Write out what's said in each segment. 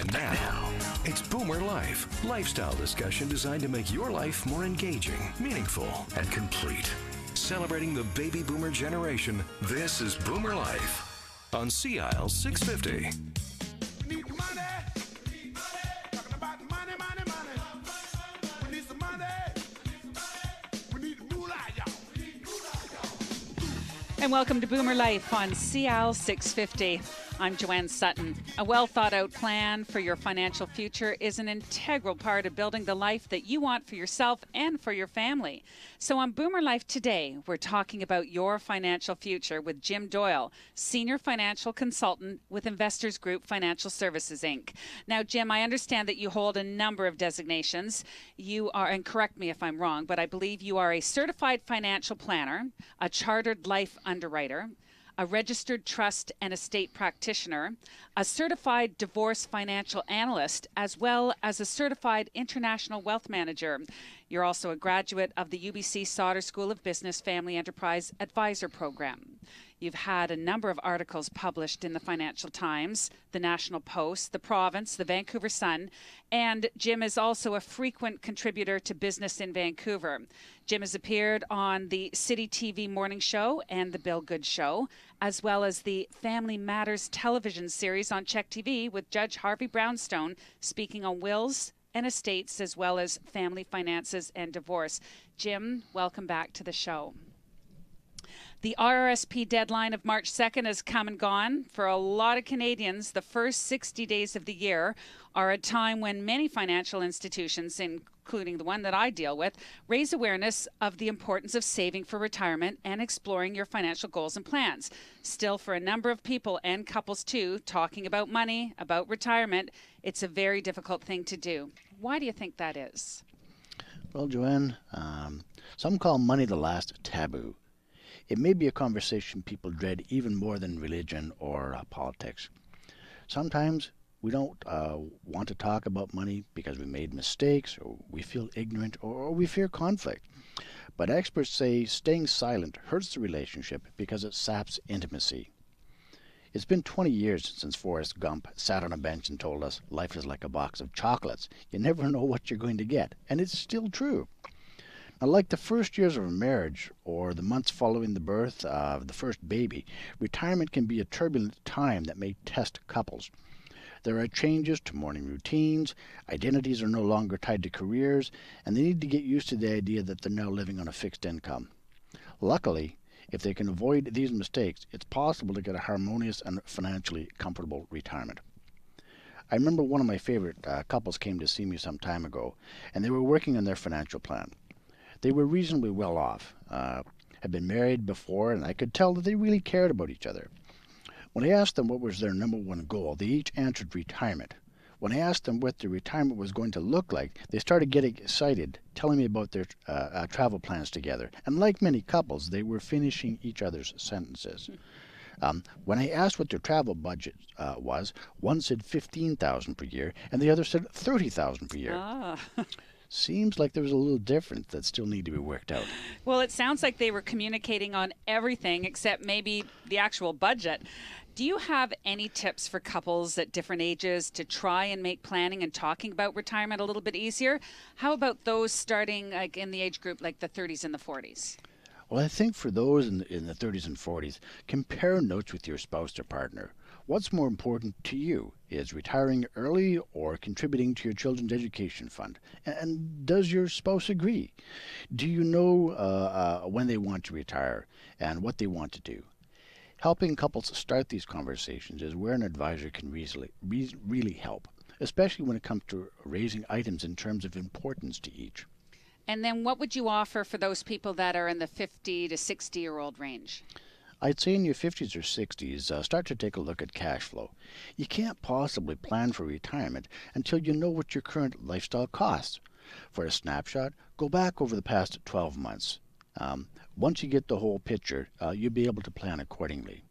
And now, it's Boomer Life, lifestyle discussion designed to make your life more engaging, meaningful, and complete. Celebrating the baby boomer generation, this is Boomer Life on CIL 650. We need money. We need money. Talking about money, money, money. We need some money. We need moolah, y'all. And welcome to Boomer Life on CIL 650. I'm Joanne Sutton. A well-thought-out plan for your financial future is an integral part of building the life that you want for yourself and for your family. So on Boomer Life today, we're talking about your financial future with JimDoyle, Senior Financial Consultant with Investors Group Financial Services, Inc. Now, Jim, I understand that you hold a number of designations. You are, and correct me if I'm wrong, but I believe you are a certified financial planner, a chartered life underwriter, a registered trust and estate practitioner, a certified divorce financial analyst, as well as a certified international wealth manager. You're also a graduate of the UBC Sauder School of Business Family Enterprise Advisor Program. You've had a number of articles published in the Financial Times, the National Post, the Province, the Vancouver Sun, and Jim is also a frequent contributor to Business in Vancouver. Jim has appeared on the City TV Morning Show and the Bill Good Show, as well as the Family Matters television series on Check TV with Judge Harvey Brownstone speaking on wills and estates, as well as family finances and divorce. Jim, welcome back to the show. The RRSP deadline of March 2nd has come and gone. For a lot of Canadians, the first 60 days of the year are a time when many financial institutions, including the one that I deal with, raise awareness of the importance of saving for retirement and exploring your financial goals and plans. Still, for a number of people and couples too, talking about money, about retirement, it's a very difficult thing to do. Why do you think that is? Well, Joanne, some call money the last taboo. It may be a conversation people dread even more than religion or politics. Sometimes we don't want to talk about money because we made mistakes, or we feel ignorant, or we fear conflict. But experts say staying silent hurts the relationship because it saps intimacy. It's been 20 years since Forrest Gump sat on a bench and told us life is like a box of chocolates. You never know what you're going to get, and it's still true. Now, like the first years of a marriage or the months following the birth of the first baby, retirement can be a turbulent time that may test couples. There are changes to morning routines, identities are no longer tied to careers, and they need to get used to the idea that they're now living on a fixed income. Luckily, if they can avoid these mistakes, it's possible to get a harmonious and financially comfortable retirement. I remember one of my favorite couples came to see me some time ago, and they were working on their financial plan. They were reasonably well off, had been married before, and I could tell that they really cared about each other. When I asked them what was their number one goal, they each answered retirement. When I asked them what their retirement was going to look like, they started getting excited, telling me about their travel plans together. And like many couples, they were finishing each other's sentences. When I asked what their travel budget was, one said $15,000 per year, and the other said $30,000 per year. Ah. Seems like there was a little difference that still need to be worked out. Well, it sounds like they were communicating on everything except maybe the actual budget. Do you have any tips for couples at different ages to try and make planning and talking about retirement a little bit easier? How about those starting like in the age group like the 30s and the 40s? Well, I think for those in the 30s and 40s, compare notes with your spouse or partner. What's more important to you? Is retiring early or contributing to your children's education fund? And does your spouse agree? Do you know when they want to retire and what they want to do? Helping couples start these conversations is where an advisor can really help, especially when it comes to raising items in terms of importance to each. And then what would you offer for those people that are in the 50 to 60-year-old range? I'd say in your 50s or 60s, start to take a look at cash flow. You can't possibly plan for retirement until you know what your current lifestyle costs. For a snapshot, go back over the past 12 months. Once you get the whole picture, you'll be able to plan accordingly.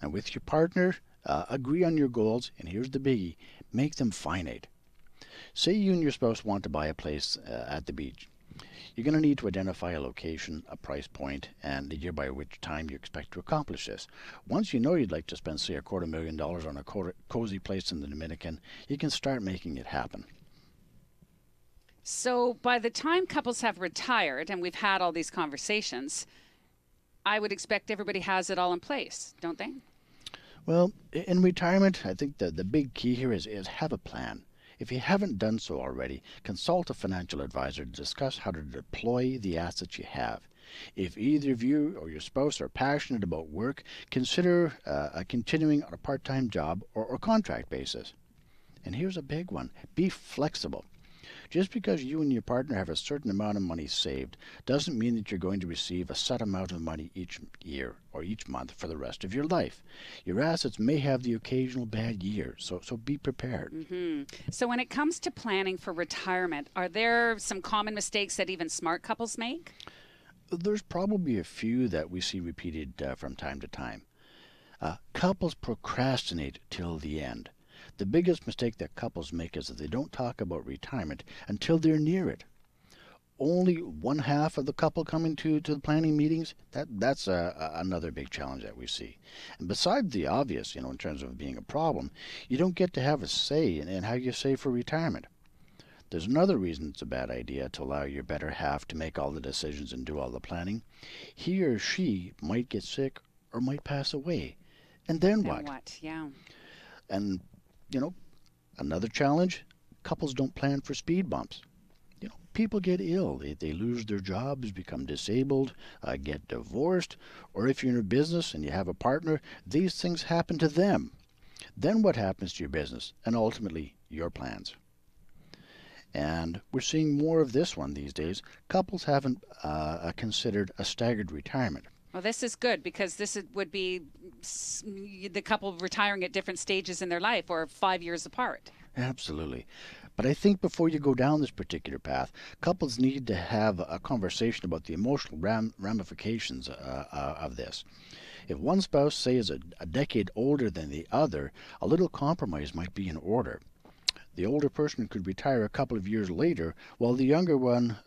And with your partner, agree on your goals, and here's the biggie, make them finite. Say you and your spouse want to buy a place at the beach. You're going to need to identify a location, a price point, and the year by which time you expect to accomplish this. Once you know you'd like to spend, say, $250,000 on a cozy place in the Dominican, you can start making it happen. So by the time couples have retired, and we've had all these conversations, I would expect everybody has it all in place, don't they? Well, in retirement, I think the big key here is have a plan. If you haven't done so already, consult a financial advisor to discuss how to deploy the assets you have. If either of you or your spouse are passionate about work, consider continuing on a part-time job or contract basis. And here's a big one. Be flexible. Just because you and your partner have a certain amount of money saved doesn't mean that you're going to receive a set amount of money each year or each month for the rest of your life. Your assets may have the occasional bad year, so be prepared. So when it comes to planning for retirement, are there some common mistakes that even smart couples make? There's probably a few that we see repeated from time to time. Couples procrastinate till the end. The biggest mistake that couples make is that they don't talk about retirement until they're near it. Only one half of the couple coming to the planning meetings, that's another big challenge that we see. And besides the obvious, in terms of being a problem, you don't get to have a say in how you save for retirement. There's another reason it's a bad idea to allow your better half to make all the decisions and do all the planning. He or she might get sick or might pass away. And then what? Yeah. And another challenge, couples don't plan for speed bumps. People get ill, they lose their jobs, become disabled, get divorced, or if you're in a business and you have a partner, these things happen to them. Then what happens to your business and ultimately your plans? And we're seeing more of this one these days. Couples haven't considered a staggered retirement. Well, this is good because would be the couple retiring at different stages in their life or 5 years apart. Absolutely. But I think before you go down this particular path, couples need to have a conversation about the emotional ramifications of this. If one spouse, say, is a decade older than the other, a little compromise might be in order. The older person could retire a couple of years later, while the younger one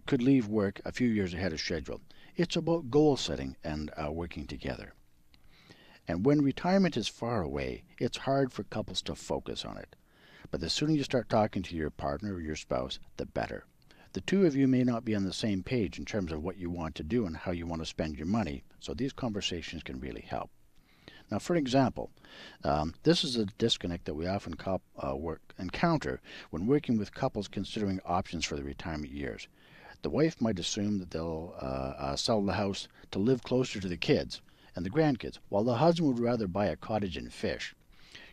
could leave work a few years ahead of schedule. It's about goal setting and working together. And when retirement is far away, it's hard for couples to focus on it. But the sooner you start talking to your partner or your spouse, the better. The two of you may not be on the same page in terms of what you want to do and how you want to spend your money, so these conversations can really help. Now, for example, this is a disconnect that we often encounter when working with couples considering options for the retirement years. The wife might assume that they'll sell the house to live closer to the kids and the grandkids, while the husband would rather buy a cottage and fish.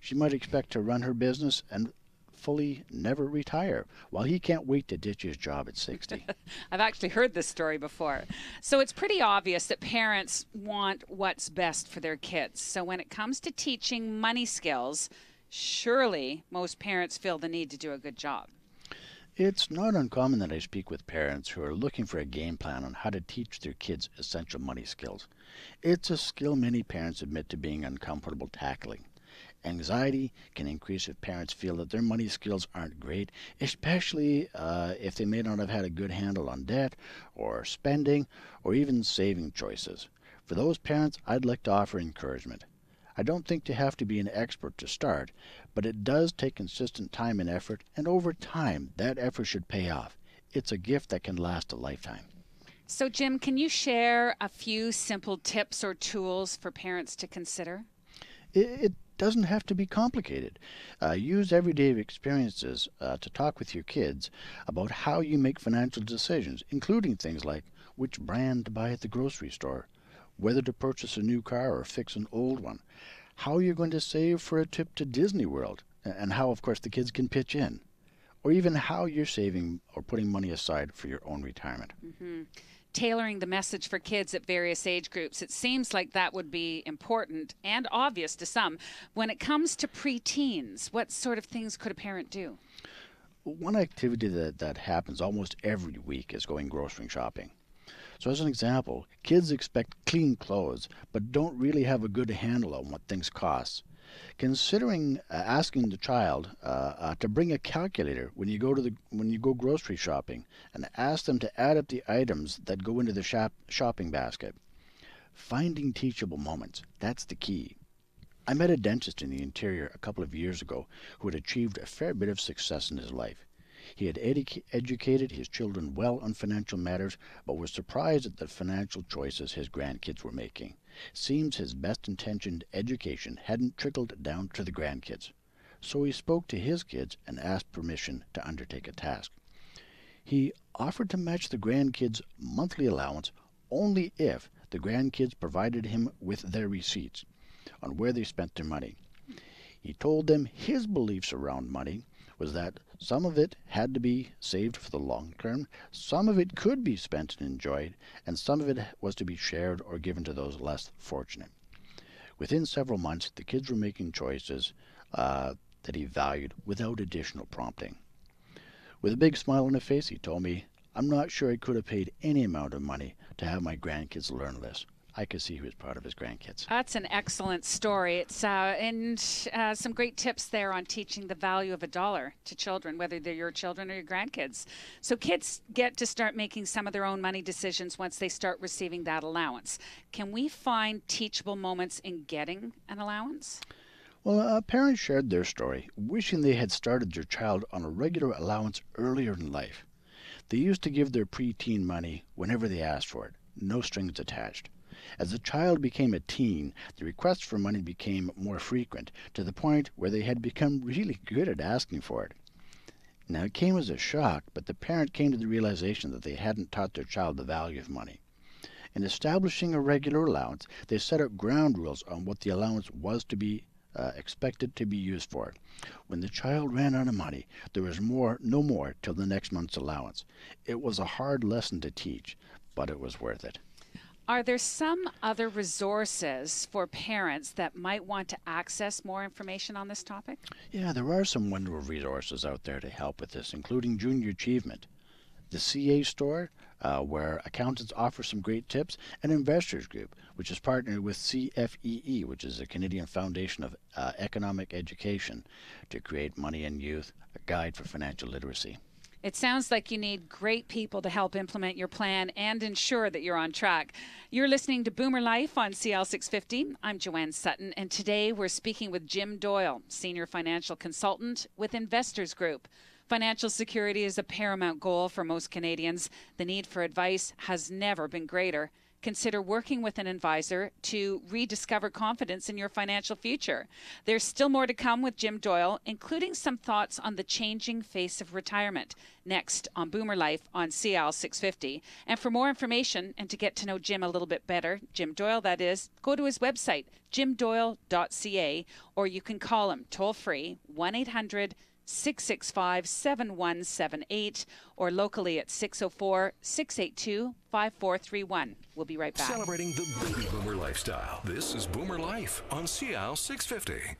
She might expect to run her business and fully never retire, while he can't wait to ditch his job at 60. I've actually heard this story before. So it's pretty obvious that parents want what's best for their kids. So when it comes to teaching money skills, surely most parents feel the need to do a good job. It's not uncommon that I speak with parents who are looking for a game plan on how to teach their kids essential money skills. It's a skill many parents admit to being uncomfortable tackling. Anxiety can increase if parents feel that their money skills aren't great, especially if they may not have had a good handle on debt or spending or even saving choices. For those parents, I'd like to offer encouragement. I don't think you have to be an expert to start, but it does take consistent time and effort, and over time, that effort should pay off. It's a gift that can last a lifetime. So, Jim, can you share a few simple tips or tools for parents to consider? It doesn't have to be complicated. Use everyday experiences to talk with your kids about how you make financial decisions, including things like which brand to buy at the grocery store, whether to purchase a new car or fix an old one, how you're going to save for a trip to Disney World, and how, of course, the kids can pitch in, or even how you're saving or putting money aside for your own retirement. Mm-hmm. Tailoring the message for kids at various age groups. It seems like that would be important and obvious to some. When it comes to preteens, what sort of things could a parent do? One activity that happens almost every week is going grocery shopping. So as an example, kids expect clean clothes, but don't really have a good handle on what things cost. Considering asking the child to bring a calculator when you go grocery shopping, and ask them to add up the items that go into the shopping basket. Finding teachable moments, that's the key. I met a dentist in the interior a couple of years ago who had achieved a fair bit of success in his life. He had educated his children well on financial matters, but was surprised at the financial choices his grandkids were making. Seems his best-intentioned education hadn't trickled down to the grandkids. So he spoke to his kids and asked permission to undertake a task. He offered to match the grandkids' monthly allowance only if the grandkids provided him with their receipts on where they spent their money. He told them his beliefs around money was that some of it had to be saved for the long term, some of it could be spent and enjoyed, and some of it was to be shared or given to those less fortunate. Within several months, the kids were making choices that he valued without additional prompting. With a big smile on his face, he told me, "I'm not sure I could have paid any amount of money to have my grandkids learn this." I could see he was proud of his grandkids. That's an excellent story. It's and some great tips there on teaching the value of a dollar to children, whether they're your children or your grandkids. So kids get to start making some of their own money decisions once they start receiving that allowance. Can we find teachable moments in getting an allowance? Well, parents shared their story, wishing they had started their child on a regular allowance earlier in life. They used to give their preteen money whenever they asked for it, no strings attached. As the child became a teen, the requests for money became more frequent, to the point where they had become really good at asking for it. Now, it came as a shock, but the parent came to the realization that they hadn't taught their child the value of money. In establishing a regular allowance, they set up ground rules on what the allowance was to be expected to be used for. When the child ran out of money, there was no more till the next month's allowance. It was a hard lesson to teach, but it was worth it. Are there some other resources for parents that might want to access more information on this topic? Yeah, there are some wonderful resources out there to help with this, including Junior Achievement, the CA Store, where accountants offer some great tips, and Investors Group, which is partnered with CFEE, which is the Canadian Foundation of Economic Education, to create Money and Youth, a guide for financial literacy. It sounds like you need great people to help implement your plan and ensure that you're on track. You're listening to Boomer Life on CL 650. I'm Joanne Sutton, and today we're speaking with JimDoyle, Senior Financial Consultant with Investors Group. Financial security is a paramount goal for most Canadians. The need for advice has never been greater. Consider working with an advisor to rediscover confidence in your financial future. There's still more to come with JimDoyle, including some thoughts on the changing face of retirement, next on Boomer Life on CL 650. And for more information and to get to know Jim a little bit better, JimDoyle that is, go to his website, jimdoyle.ca, or you can call him toll-free, 1-800-665-7178, or locally at 604-682-5431. We'll be right back. Celebrating the baby boomer lifestyle. This is Boomer Life on CL 650.